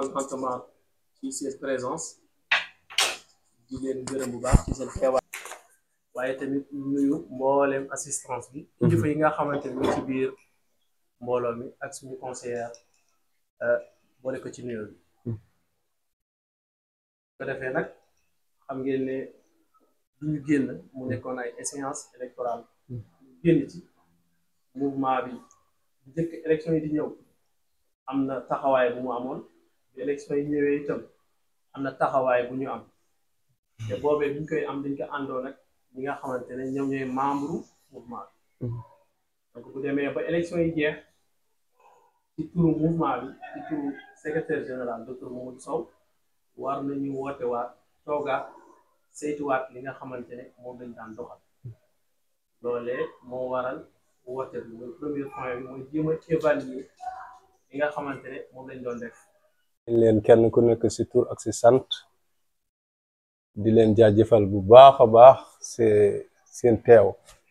contentement ci seen présence di leen gërëm bu baax ci seen teewaay waaye tamit nuyu mboolem assistance bi kilifa yi nga xamante ni ci biir mbooloo mi ak suñu conseillère boole ko ci nuyoo bi ko defee nag xam ngeen ne duñu génn mu nekkoon ay échéance électorale génn ci mouvement bi njëkk élection yi di ñëw am na taxawaay bu mu amoon bi élection yi ñëwee itam am na taxawaay bu ñu am te boobee bi ñu koy am dañ ko àndoon nag ñi nga xamante ne ñoom ñooy membre mouvement bi donc bu demee ba élection yi jeex ci turu mouvement bi ci turu secrétaire général docteur Mamadou Sow war nañu woote waat toogaat saytuwaat li nga xamante ne moom lañ daan doxal loolee moo waral woote bi mooy premier point bi mooy jéem a évaluer li nga xamante ne moom lañ doon def. leen kenn ku nekk ci tur ak ci sant di leen jaajëfal bu baax a baax seen teew.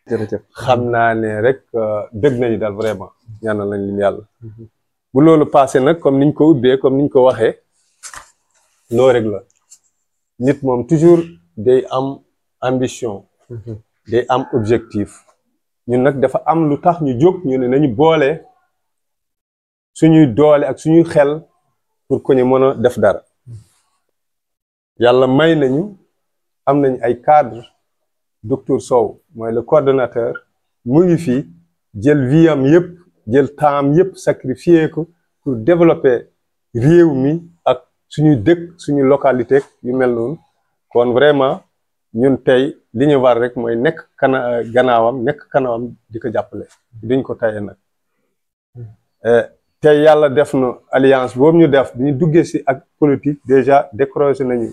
jërëjëf xam naa ne rek dëgg nañu daal vraiment ñaanal nañ leen yàlla. bu loolu passé nag comme niñ ko ubbee comme niñ ko waxee loo rek la nit moom toujours day am ambition. day am objectif. ñun nag dafa am lu tax ñu jóg ñu ne nañu boole suñuy doole ak suñuy xel pour que ñu mën a def dara yàlla may nañu am nañu ay cadre docteur Sow mooy le coordonnateur mu ngi fii jël vie am yëpp jël temps am yëpp sacrifier ko pour développer réew mi ak suñuy dëkk suñu localité yu mel noonu kon vraiment ñun tey li ñu war rek mooy nekk gannaawam nekk kanamam di ko jàppale duñ ko tayee nag tey yàlla def na alliance boobu ñu def bi ñu duggee si ak politique déjà décroché nañu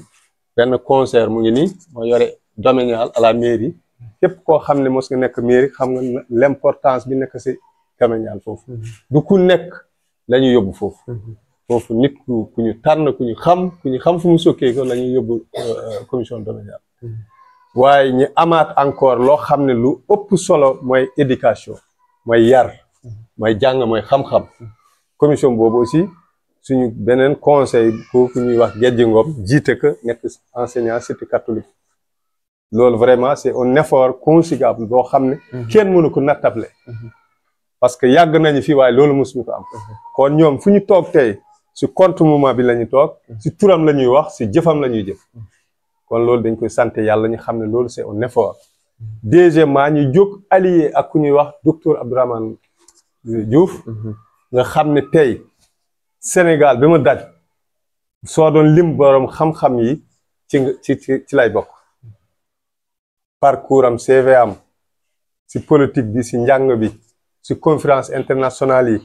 benn concert mu ngi nii moo yore domanial à la mairie képp koo xam ne mos nga nekk mairie xam nga l'importance bi nekk si domanial foofu du ku nekk la ñu yóbbu foofu foofu nit ku ñu tànn ku ñu xam fu mu sokkee ko la ñuy yóbbu commission domaniale waaye ñu amaat encore loo xam ne lu ëpp solo mooy éducation mooy yar mooy jàng mooy xam-xam commission boobu aussi suñu beneen conseil kooku ñuy wax Gédji Ngom jiite ko nekk enseignant cité catholique loolu vraiment c'est un effort considérable boo xam ne kenn mënu ko nattable parce que yàgg nañu fii waaye loolu mosuñu ko am kon ñoom fu ñu toog tey si compte mouvement bi la ñu toog si turam la ñuy wax si jëfam la ñuy jëf kon loolu dañ koy sant yàlla ñu xam ne loolu c'est un effort deuxièmement ñu jóg allié ak ku ñuy wax docteur Abdourahmane Diouf nga xam ne tey Sénégal bi ma daj soo doon lim borom xam-xam yi ci lay bokk parcours am CV am si politique bi si njàng bi si conférence internationale yi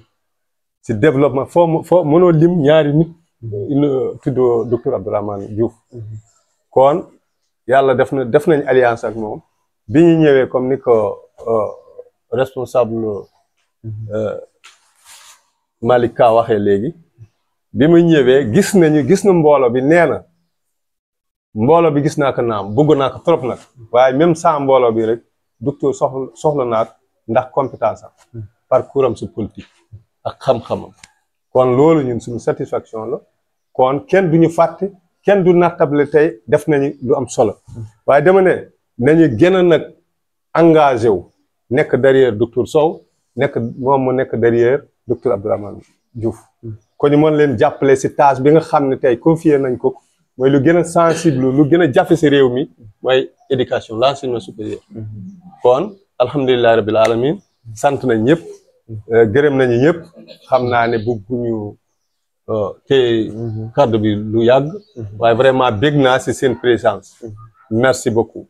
si développement foo mënoo lim ñaari nit tuddoo docteur Abdourahmane Diouf kon yàlla def nañ alliance ak moom bi ñu ñëwee comme ni ko responsable Malick Ka waxee léegi bi mu ñëwee gis na mbooloo bi nee na mbooloo bi gis naa ko naam bëgg naa ko trop nag waaye même sans mbooloo bi rek docteur soxla naa ndax compétence am parcours am si politique ak xam-xamam kon loolu ñun suñu satisfaction la kon kenn duñu fàtte kenn du nattable tey def nañu lu am solo waaye dama ne nañu gën a nag engagé wu nekk derrière docteur Sow moom mu nekk derrière docteur Abdourahmane Diouf ko ñu mën leen jàppale si tâche bi nga xam ne tey confié nañ ko mooy lu gën a sensible lu gën a jafe si réew mi mooy éducation l'enseignement supérieur kon alhamdulillahi rabbil alamin sant nañ ñëpp gërëm nañu ñëpp xam naa ne bëgguñu te kàddu bi lu yàgg waaye vraiment bég naa si seen présence merci beaucoup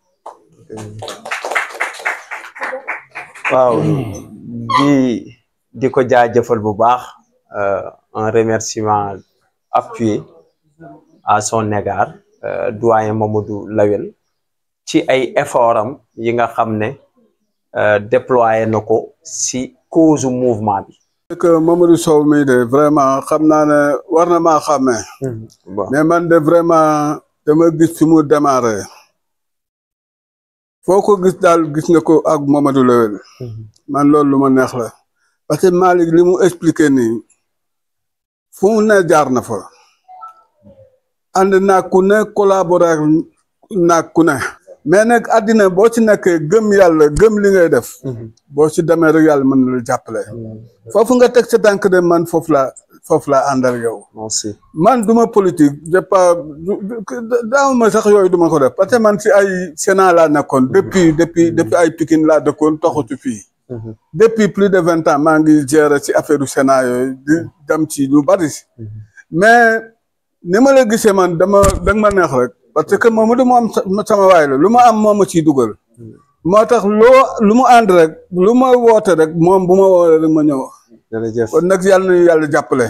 waaw di ko jaajëfal bu baax un remerciement appuyé à son égard doyen Mamadou Lawel ci ay effort am yi nga xam ne déployé na ko si cause mouvement bi. que Mamadou Sow mii de vraiment xam naa ne war na maa xàmmee. mais man de vraiment dama gis fi mu démarré. foo ko gis daal gis nga ko ak Mamadou Lawel. man loolu lu ma neex la. parce que Malick li mu expliqué nii fu mu ne jaar na fa. ànd naa ku ne collaborer naa ku ne mais nag àddina boo ci nekkee gëm yàlla gëm li ngay def boo ci demee rek yàlla mën na la jàppale foofu nga teg sa tànk de man foofu laa àndal yow man duma politique je pas daawuma sax yooyu duma ko def parce que man si ay Sénat laa nekkoon depuis ay Pikine laa dëkkoon toxutu fii depuis plus de 20 ans maa ngi gérer ci affaire du Sénat yooyu di dem ci lu bari mais ni ma la gisee man danga ma neex rek parce que moom du ma am sama waay la lu ma am moo ma ciy dugal moo tax lu mu ànd rek lu ma woote rek moom bu ma woowee rek ma ñëw kon nag yàlla nañu yàlla jàppale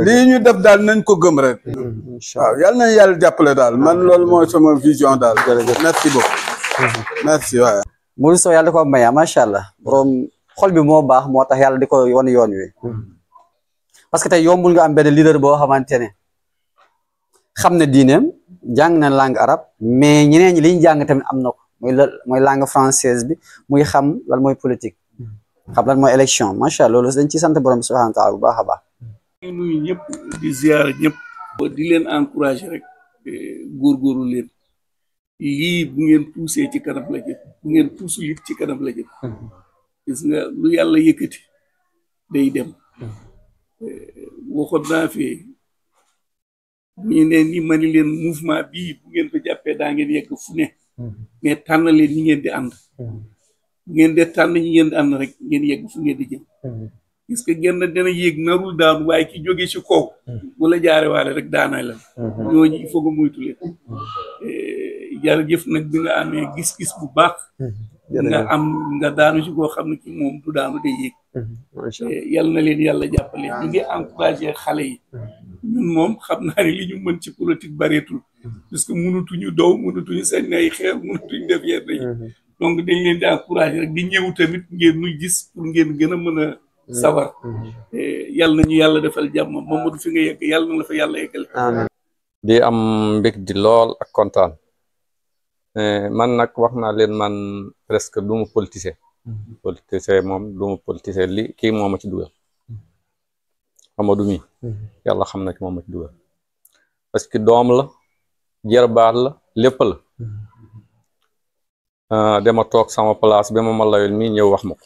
lii ñu def daal nañ ko gëm rek waaw yàlla nañu yàlla jàppale daal man loolu mooy sama vision daal merci beaucoup merci waaye Modou Sow yàlla da ko maya macha allah borom xol bi moo baax moo tax yàlla di ko wan yoon wi parce que tey yombul nga am benn leader boo xamante ne xam na diineem jàng na langue arabe mais ñeneen ñi li ñu jàng tamit am na ko mooy langue française bi muy xam lan mooy politique xam lan mooy élection macha allah loolu dañ ci sant borom bi subhanahu wa taala bu baax a baax. nuyu ñëpp di ziar ñëpp di leen encourager rek góorgóorlu leen lii bu ngeen poussé ci kanam la jëm bu ngeen poussul it ci kanam la jëm gis nga lu yàlla yëkkati day dem waxoon naa fi ñu ne ni mani leen mouvement bii bu ngeen ko jàppee daa ngeen yegg fu ne mais tànn leen ñi ngeen di ànd bu ngeen dee tànn ñi ngeen di ànd rek ngeen yegg fu ngeen di jëm parce que genn dana yéeg narul daanu waaye ki jóge ci kaw bu la jaare waale rek daanay la ñooñu il faut que moytu leen jërëjëf nag bi nga amee gis-gis bu baax nga daanu ci koo xam ne ki moom du daanu day yéeg yal na leen yàlla jàppale ñu ngi encouragé xale yi ñun moom xam naa ne li ñu mën ci politique bareetul parce que mënatuñu dow mënatuñu sañ nay xeer mënatuñu def yenn yi donc dañ leen di encouragé rek di ñëw tamit ngeen nuy gis pour ngeen gën a mën a sawar yàlla nañu yàlla defal jàmm Mamadou fi nga yegg yàlla na la fa yàlla yeggale di am mbég di lool ak kontaan man nag wax naa leen man presque du ma politicien moom du ma politicien li kii moo ma ci dugal Amadou mi yàlla xam na ki moo ma ci dugal parce que doom la jarbaat la lépp la dama toog sama place ba ma layol mi ñëw wax ma ko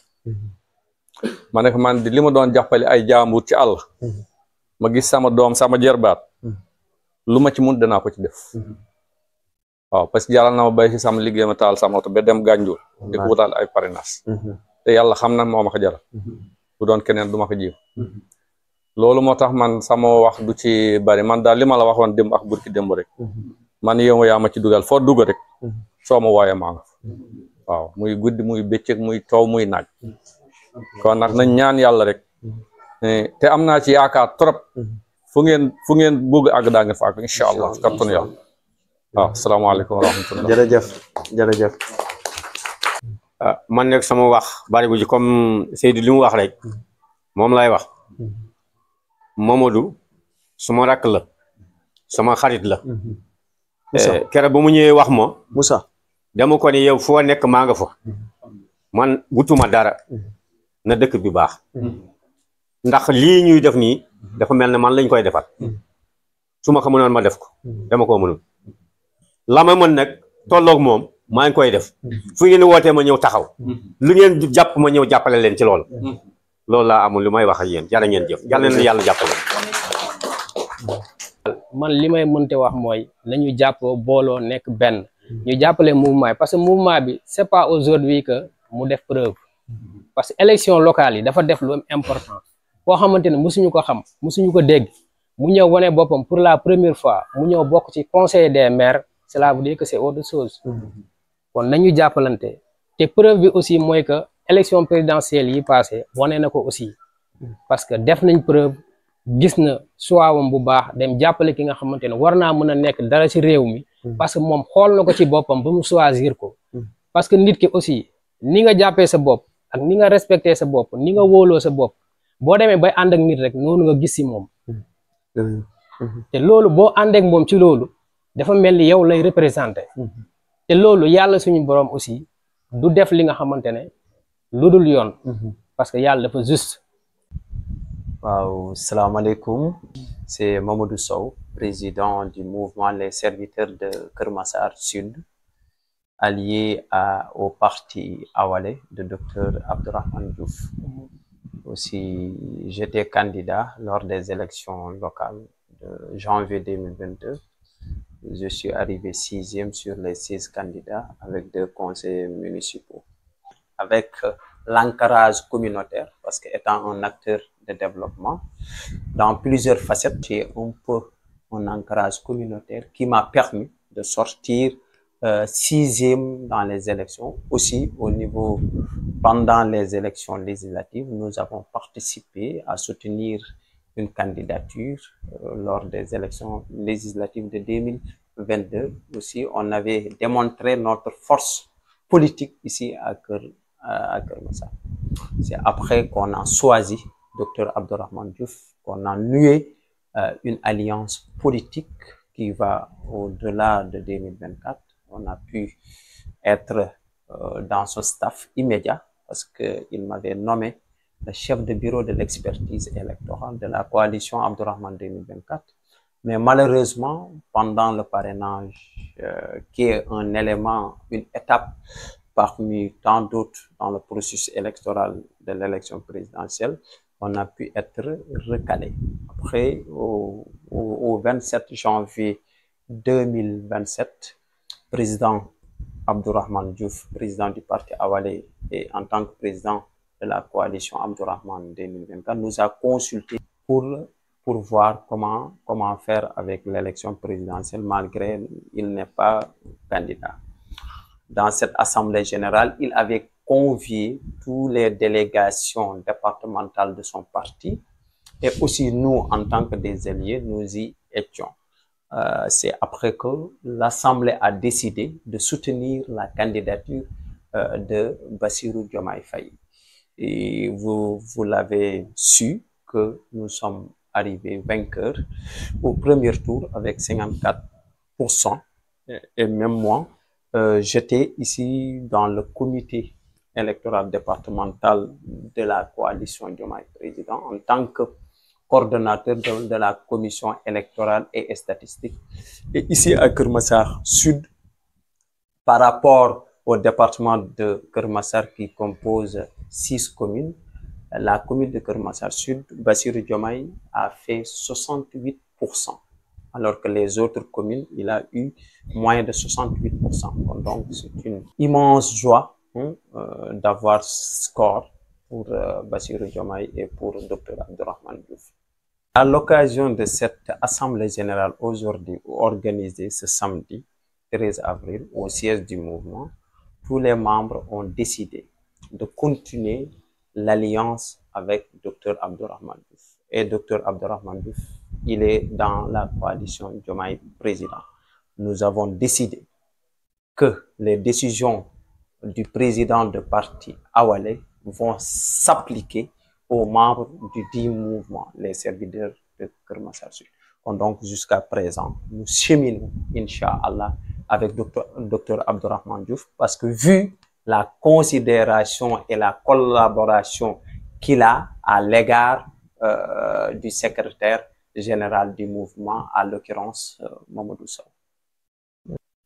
ma ne ko man di li ma doon jàppale ay jaambur ci àll ma gis sama doom sama jarbaat lu ma ci mun danaa ko ci def waaw parce que jaral na ma bay si sama liggéey ma taal sama oto ba dem Gànjool di ko wutal ay parrainage te yàlla xam na moo ma ko jaral bu doon keneen du ma ko jiw loolu moo tax man sama wax du ci bari man daal li ma la waxoon démb ak burki démb rek man yow yaa ma ci dugal foo dugg rek soo ma wooyee maa nga waaw muy guddi muy bëccëg muy taw muy naaj kon nag nañ ñaan yàlla rek te am naa ci yaakaar trop fu ngeen bëgg àgg daa ngeen fa àgg incha allah kattanu yàlla waaw asalaamaaleykum wa rahmatullah jërëjëf man nag sama wax bari bu ji comme Seydou li mu wax rek moom lay wax Mamadou suma rakk la sama xarit la keroog ba mu ñëwee wax ma Moussa dama ko ni yow foo nekk maa nga fa man wutuma dara na dëkk bi baax ndax lii ñuy def nii dafa mel ne man lañ koy defal su ma ko mënoon ma def ko dama koo mënul la ma mën nag tolloog moom maa ngi koy def fu ngeen wootee ma ñëw taxaw lu ngeen jàpp ma ñëw jàppale leen ci loolu laa amul lu may wax ak yéen jara ngeen jëf yàlla na yàlla jàppale man li may mënte wax mooy nañu jàppoo booloo nekk benn ñu jàppale mouvement yi parce que mouvement bi c'est pas aujourd'hui que mu def preuve parce que élection locale yi dafa def lu important koo xamante ne musuñu ko xam musuñu ko dégg mu ñëw wane boppam pour la première fois mu ñëw bokk ci conseil des maires cela veut dire que c'est autre chose kon nañu jàppalante te preuve bi aussi mooy que élection présidentielle yi passé wane na ko aussi parce que def nañ preuve gis na suwaawam bu baax dem jàppale ki nga xamante ne war naa mën a nekk dara ci réew mi parce que moom xool na ko ci boppam ba mu choisir ko parce que nit ki aussi ni nga jàppee sa bopp ak ni nga respecté sa bopp ni nga wóoloo sa bopp boo demee bay ànd ak nit rek noonu nga gis ci moom te loolu boo àndeek moom ci loolu dafa mel ni yow lay représenté te loolu yàlla suñu borom aussi du def li nga xamante ne lu dul yoon parce que yàlla dafa juste Salam alaikum, c'est Mamadou Sow, président du mouvement Les Serviteurs de Keur Massar Sud, allié au parti Awalé de Dr Abdourahmane Diouf. Aussi, j'étais candidat lors des élections locales de janvier 2022. Je suis arrivé 6e sur les 6 candidats avec 2 conseillers municipaux. Avec l'ancrage communautaire, parce qu'étant un acteur de développement, dans plusieurs facettes, j'ai un peu un ancrage communautaire qui m'a permis de sortir 6e dans les élections. Aussi, au niveau, pendant les élections législatives, nous avons participé à soutenir une candidature lors des élections législatives de 2022. Aussi, on avait démontré notre force politique ici à Keur Massar. C'est après qu'on a choisi Dr Abdourahmane Diouf, qu'on a noué une alliance politique qui va au-delà de 2024. On a pu être dans son staff immédiat parce qu'il m'avait nommé le chef de bureau de l'expertise électorale de la coalition Abdourahmane 2024. Mais malheureusement, pendant le parrainage, qui est un élément, une étape parmi tant d'autres dans le processus électoral de l'élection présidentielle, on a pu être recalé. Après, au 27 janvier 2027, président Abdourahmane Diouf, président du parti Awalé, et en tant que président de la coalition Abdourahmane 2024, nous a consulté pour voir comment faire avec l'élection présidentielle, malgré qu'il n'est pas candidat. Dans cette assemblée générale, il avait convié toutes les délégations départementales de son parti et aussi nous, en tant que des alliés, nous y étions. C'est après que l'Assemblée a décidé de soutenir la candidature de Bassirou Diomaye Faye. Et vous l'avez su que nous sommes arrivés vainqueurs au premier tour avec 54%. Et même moi, j'étais ici dans le comité électoral départemental de la coalition Diomaye Président en tant que coordonnateur de la commission électorale et statistique. Et ici à Keur Massar Sud, par rapport au département de Keur Massar qui compose 6 communes, la commune de Keur Massar Sud, Bassirou Diomaye a fait 68%. Alors que les autres communes, il a eu moins de 68%. Donc, c'est une immense joie d'avoir ce score pour Bassirou Diomaye et pour Dr Abdourahmane Diouf. À l'occasion de cette assemblée générale aujourd'hui organisée ce samedi 13 avril au siège du mouvement, tous les membres ont décidé de continuer l'alliance avec Dr Abdourahmane Diouf. Et Dr Abdourahmane Diouf, il est dans la coalition Diomaye Président. Nous avons décidé que les décisions du président de parti Awalé vont s'appliquer aux membres du dit mouvement, les serviteurs de Keur Massar Sud. Donc jusqu'à présent, nous cheminons, Inch'Allah, avec Dr Abdourahmane Diouf, parce que vu la considération et la collaboration qu'il a à l'égard du secrétaire général du mouvement, à l'occurrence Mamadou Sow.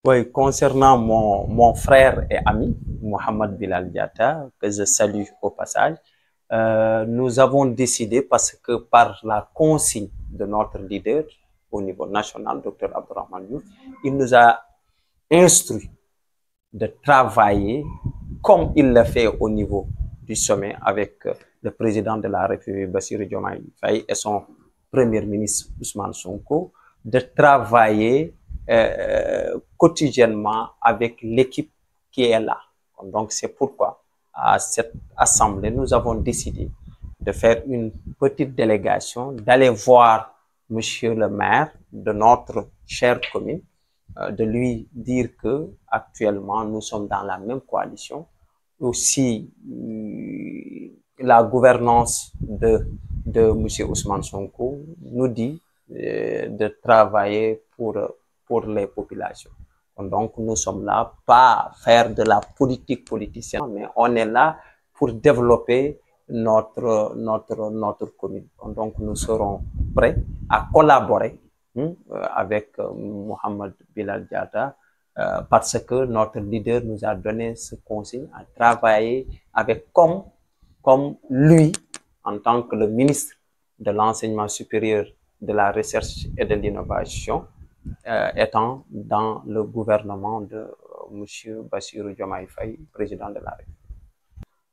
Oui, concernant mon frère et ami, Mohamed Bilal Diatta, que je salue au passage, nous avons décidé, parce que par la consigne de notre leader au niveau national, Dr Abdourahmane Diouf, il nous a instruit de travailler comme il l'a fait au niveau du sommet avec le président de la République, Bassirou Diomaye Faye, et son premier ministre, Ousmane Sonko, de travailler quotidiennement avec l'équipe qui est là. Donc, c'est pourquoi, à cette assemblée, nous avons décidé de faire une petite délégation, d'aller voir monsieur le maire de notre chère commune, de lui dire que actuellement nous sommes dans la même coalition. Aussi, la gouvernance de monsieur Ousmane Sonko nous dit de travailler pour les populations. Donc, nous sommes là, pas faire de la politique politicienne, mais on est là pour développer notre commune. Donc, nous serons prêts à collaborer avec Mohamed Bilal Diatta parce que notre leader nous a donné ce consigne à travailler avec comme lui, en tant que le ministre de l'Enseignement supérieur, de la Recherche et de l'Innovation, étant dans le gouvernement de M. Bassirou Diomaye Faye, président de la République.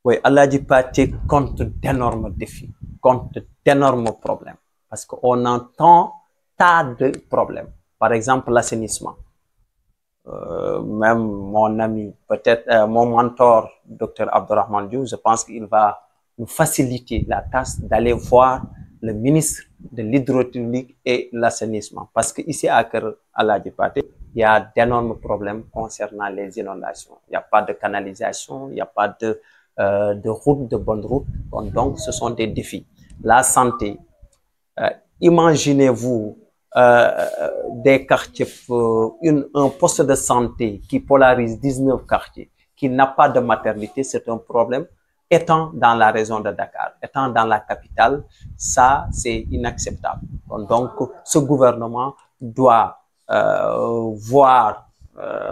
Oui, Aladji Pathé compte d'énormes défis, compte d'énormes problèmes, parce qu'on entend tas de problèmes. Par exemple, l'assainissement. Même mon ami, peut-être mon mentor, Dr Abdourahmane Diouf, je pense qu'il va nous faciliter la tâche d'aller voir le ministre de l'Hydraulique et l'Assainissement. Parce qu'ici à Aladji Pathé, il y a d'énormes problèmes concernant les inondations. Il n'y a pas de canalisation, il n'y a pas de route, de bonne route. Donc, ce sont des défis. La santé. Imaginez-vous des quartiers, un poste de santé qui polarise 19 quartiers, qui n'a pas de maternité, c'est un problème. Étant dans la région de Dakar, étant dans la capitale, ça, c'est inacceptable. Donc, ce gouvernement doit voir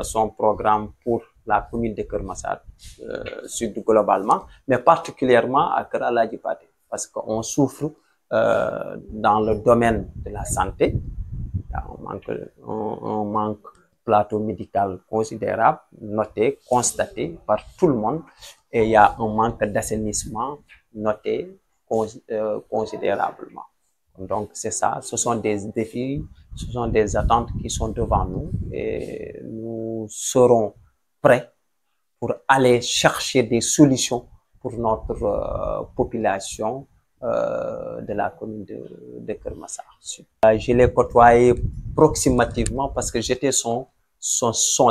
son programme pour la commune de Keur Massar Sud globalement, mais particulièrement à Keur Aladji Pathé, parce qu'on souffre dans le domaine de la santé. Il y a un manque plateau médical considérable, noté, constaté par tout le monde, et il y a un manque d'assainissement noté considérablement. Donc c'est ça, ce sont des défis, ce sont des attentes qui sont devant nous et nous serons prêts pour aller chercher des solutions pour notre population de la commune de Keur Massar Sud. Je l'ai côtoyé proximativement parce que j'étais son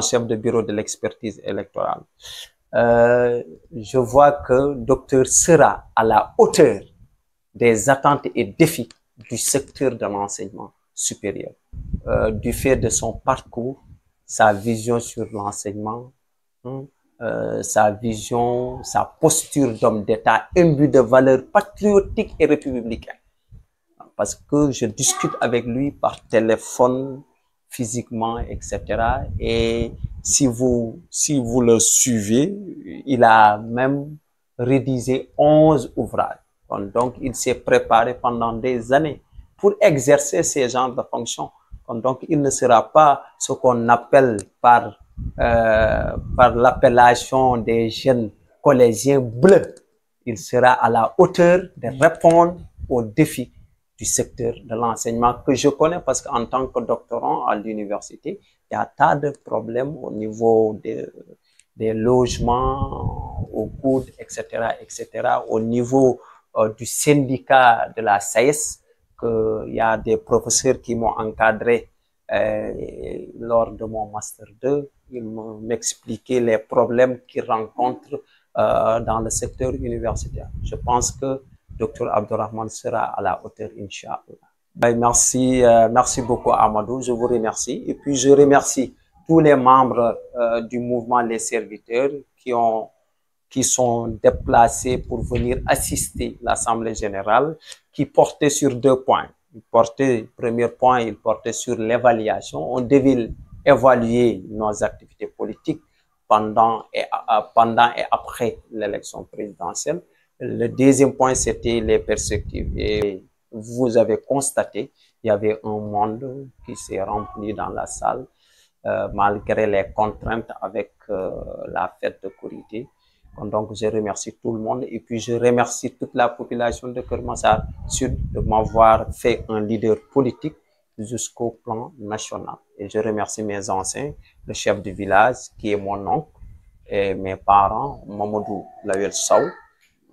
chef de bureau de l'expertise électorale. Je vois que le docteur sera à la hauteur des attentes et défis du secteur de l'enseignement supérieur, du fait de son parcours, sa vision sur l'enseignement, sa vision, sa posture d'homme d'État imbu de valeurs patriotiques et républicaines. Parce que je discute avec lui par téléphone, physiquement, etc. Et si vous le suivez, il a même rédigé 11 ouvrages. Donc, il s'est préparé pendant des années pour exercer ces genres de fonctions. Donc, il ne sera pas ce qu'on appelle par l'appellation des jeunes collégiens bleus. Il sera à la hauteur de répondre aux défis du secteur de l'enseignement que je connais parce qu'en tant que doctorant à l'université, il y a tas de problèmes au niveau des logements, au coût, etc., au niveau du syndicat de la SAES, qu'il y a des professeurs qui m'ont encadré lors de mon Master 2. Ils m'expliquaient les problèmes qu'ils rencontrent dans le secteur universitaire. Je pense que Dr Abdourahmane sera à la hauteur, Inch'Allah. Merci beaucoup Amadou, je vous remercie. Et puis je remercie tous les membres du mouvement Les Serviteurs qui sont déplacés pour venir assister l'Assemblée générale, qui portait sur 2 points. Premier point, il portait sur l'évaluation. On devait évaluer nos activités politiques pendant et après l'élection présidentielle. Le deuxième point, c'était les perspectives. Et vous avez constaté, il y avait un monde qui s'est rempli dans la salle, malgré les contraintes avec la fête de Korité. Donc, je remercie tout le monde et puis je remercie toute la population de Keur Massar Sud de m'avoir fait un leader politique jusqu'au plan national. Et je remercie mes anciens, le chef du village qui est mon oncle et mes parents, Mamadou Lawel Sow,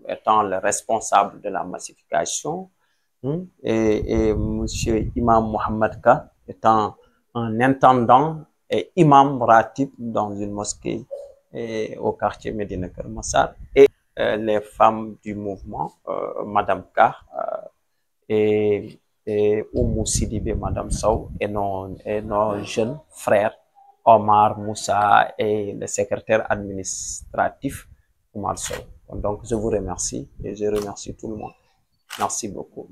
étant le responsable de la massification, et monsieur Imam Mohamed Ka, étant un intendant et imam ratib dans une mosquée au quartier Médina Keur Massar, et les femmes du mouvement, Madame Ka et Oumou Sidibé, Madame Sow, et nos jeunes frères, Omar, Moussa et le secrétaire administratif, Omar Sow. Donc je vous remercie et je remercie tout le monde. Merci beaucoup.